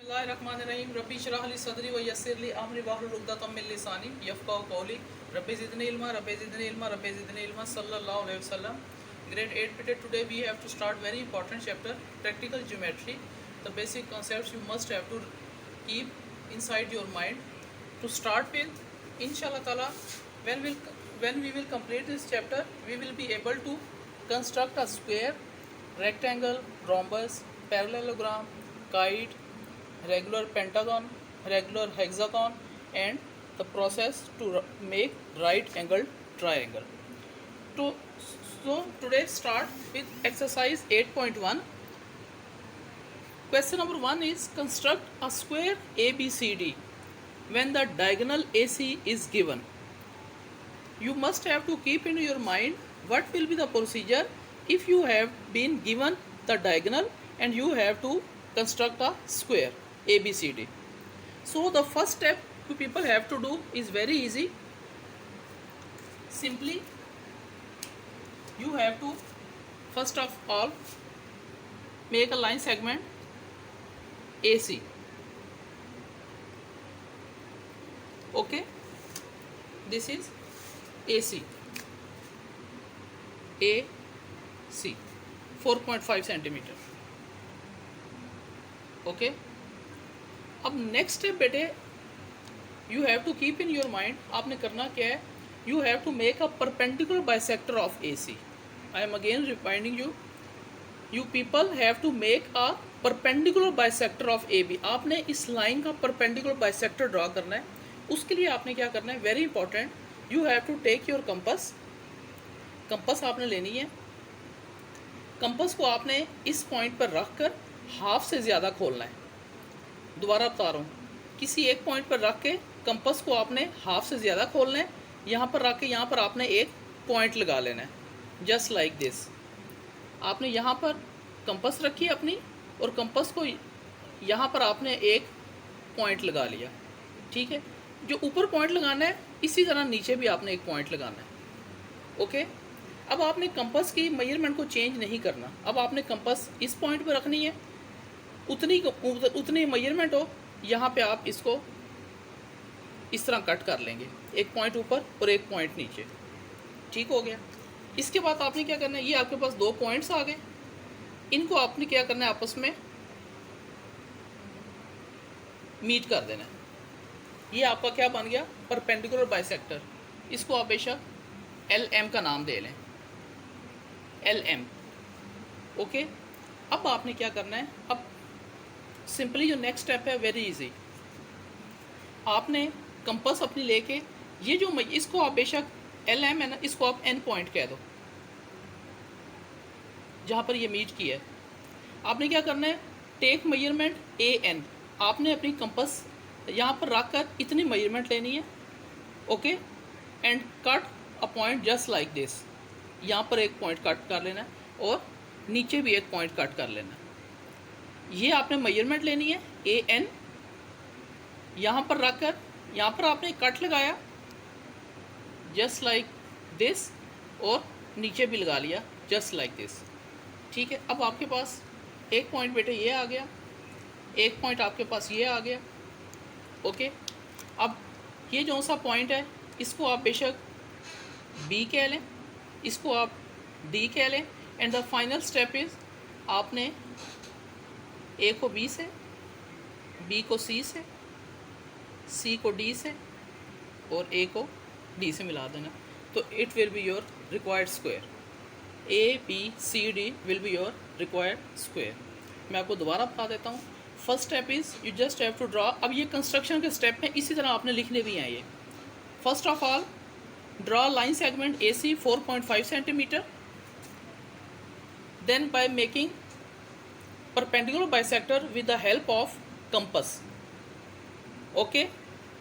बिस्मिल्लाहिर्रहमानिर्रहीम रब्बी इश्रह ली सदरी व यस्सिर ली अमरी वहलुल उक़दतम मिन लिसानी यफ़क़हू क़ौली रब्बी ज़िदनी इल्मा रब्बी ज़िदनी इल्मा रब्बी ज़िदनी इल्मा सल्लल्लाहु अलैहि वसल्लम। Grade 8 P.T. Today we have to start very important chapter, practical geometry. The basic concepts you must have to keep inside your mind. To start with, inshallah taala, when we will complete this chapter, we will be able to construct a square, rectangle, rhombus, parallelogram, kite, regular pentagon, regular hexagon, and the process to make right angle triangle. So today start with exercise 8.1. Question number 1 is construct a square ABCD when the diagonal AC is given. You must have to keep in your mind what will be the procedure if you have been given the diagonal and you have to construct a square ABCD. So the first step you people have to do is very easy. Simply you have to first of all make a line segment AC. Okay, this is AC, 4.5 centimeter. Okay, अब next step बेटे you have to keep in your mind, आपने करना क्या है, you have to make a perpendicular bisector of AC. I am again reminding you, you people have to make a perpendicular bisector of AB. आपने इस line का perpendicular bisector draw करना है. उसके लिए आपने क्या करना है, very important, you have to take your compass. Compass आपने लेनी है. कंपस को आपने इस पॉइंट पर रख कर हाफ से ज़्यादा खोलना है. दोबारा बता रहा हूँ, किसी एक पॉइंट पर रख के कंपस को आपने हाफ से ज़्यादा खोलना है. यहाँ पर रख के यहाँ पर आपने एक पॉइंट लगा लेना है, जस्ट लाइक दिस. आपने यहाँ पर कंपस रखी है अपनी और कंपस को यहाँ पर आपने एक पॉइंट लगा लिया. ठीक है, जो ऊपर पॉइंट लगाना है इसी तरह नीचे भी आपने एक पॉइंट लगाना है. ओके, अब आपने कंपस की मेजरमेंट को चेंज नहीं करना. अब आपने कंपस इस पॉइंट पर रखनी है, उतनी मेजरमेंट हो. यहाँ पे आप इसको इस तरह कट कर लेंगे, एक पॉइंट ऊपर और एक पॉइंट नीचे. ठीक हो गया. इसके बाद आपने क्या करना है, ये आपके पास दो पॉइंट्स आ गए, इनको आपने क्या करना है, आपस में मीट कर देना है. ये आपका क्या बन गया, परपेंडिकुलर बाइसेक्टर. इसको आप बेशक LM का नाम दे लें, LM. ओके, अब आपने क्या करना है, अब सिंपली जो नेक्स्ट स्टेप है वेरी इजी. आपने कंपस अपनी लेके ये जो इसको आप बेशक LM है ना, इसको आप N पॉइंट कह दो, जहाँ पर ये मीट की है. आपने क्या करना है, टेक मेजरमेंट AN. आपने अपनी कंपस यहाँ पर रख कर इतनी मेजरमेंट लेनी है. Okay, and cut a point just like this. यहाँ पर एक पॉइंट कट कर लेना है और नीचे भी एक पॉइंट कट कर लेना है. ये आपने मेजरमेंट लेनी है AN. यहाँ पर रख कर यहाँ पर आपने कट लगाया जस्ट लाइक दिस और नीचे भी लगा लिया जस्ट लाइक दिस. ठीक है, अब आपके पास एक पॉइंट बेटे ये आ गया, एक पॉइंट आपके पास ये आ गया. ओके, अब ये जो सा पॉइंट है इसको आप बेशक B कह लें, इसको आप D कह लें. And the final step is आपने A को B से, B को C से, C को D से और A को D से मिला देना. तो it will be your required square. ABCD will be your required square. मैं आपको दोबारा बता देता हूँ. First step is you just have to draw. अब ये कंस्ट्रक्शन के स्टेप हैं, इसी तरह आपने लिखने भी हैं ये. First of all draw line segment AC 4.5 centimetre. Then by making perpendicular bisector with the help of compass. Okay,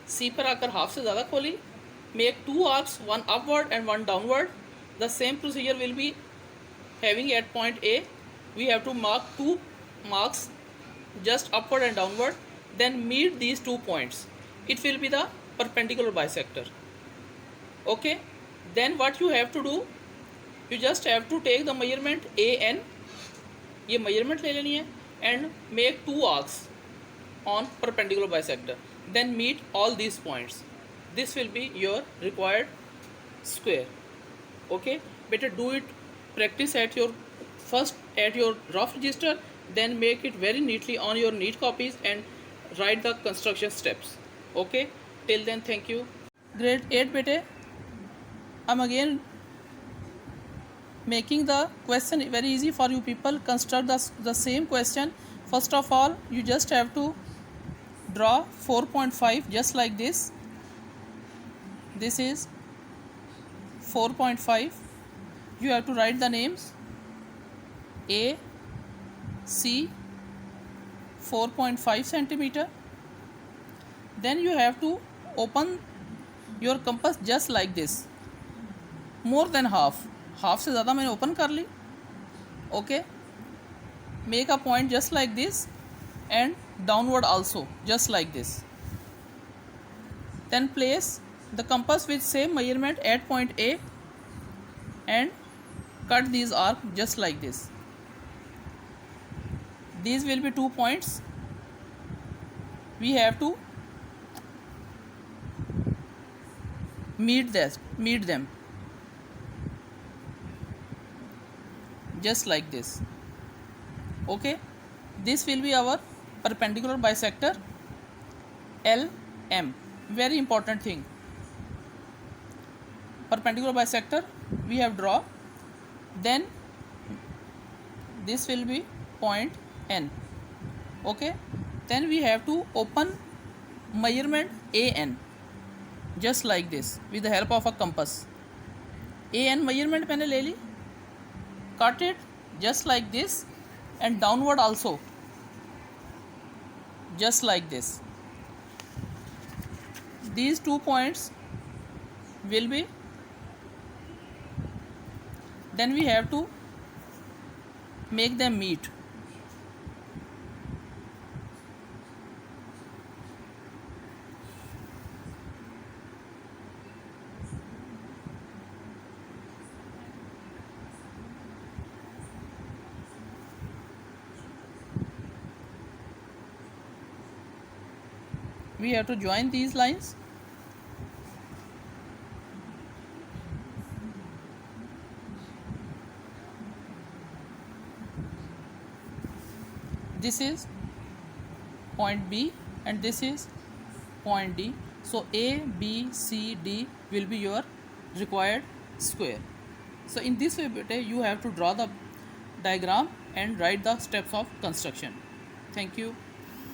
C पर आकर हाफ से ज़्यादा खोली. Make 2 arcs, one upward and one downward. The same procedure will be having at point A. We have to mark 2 marks just upward and downward. Then meet these 2 points. It will be the perpendicular bisector. Okay, then what you have to do, you just have to take the measurement AN. ये measurement ले लेनी है and make 2 arcs. on perpendicular bisector, then meet all these points. This will be your required square. Okay, better do it, practice at your first at your rough register, then make it very neatly on your neat copies and write the construction steps. Okay, till then, thank you. Grade 8 bete, I'm again making the question very easy for you people. Construct the same question. First of all, you just have to draw 4.5 just like this. This is 4.5. You have to write the names A, C, 4.5 centimeter. Then you have to open your compass just like this, more than half से ज़्यादा मैंने open कर ली. Okay, make a point just like this and downward also just like this. Then place the compass with same measurement at point A and cut these arcs just like this. These will be 2 points. We have to meet them just like this. Okay, this will be our perpendicular bisector LM. Very important thing, perpendicular bisector we have draw, then this will be point N. Okay, then we have to open measurement AN just like this with the help of a compass. AN measurement मैंने ले ली, cut it just like this and downward also just like this. These 2 points will be, then we have to make them meet. We have to join these lines. This is point B and this is point D. So A, B, C, D will be your required square. So in this way, beta, you have to draw the diagram and write the steps of construction. Thank you.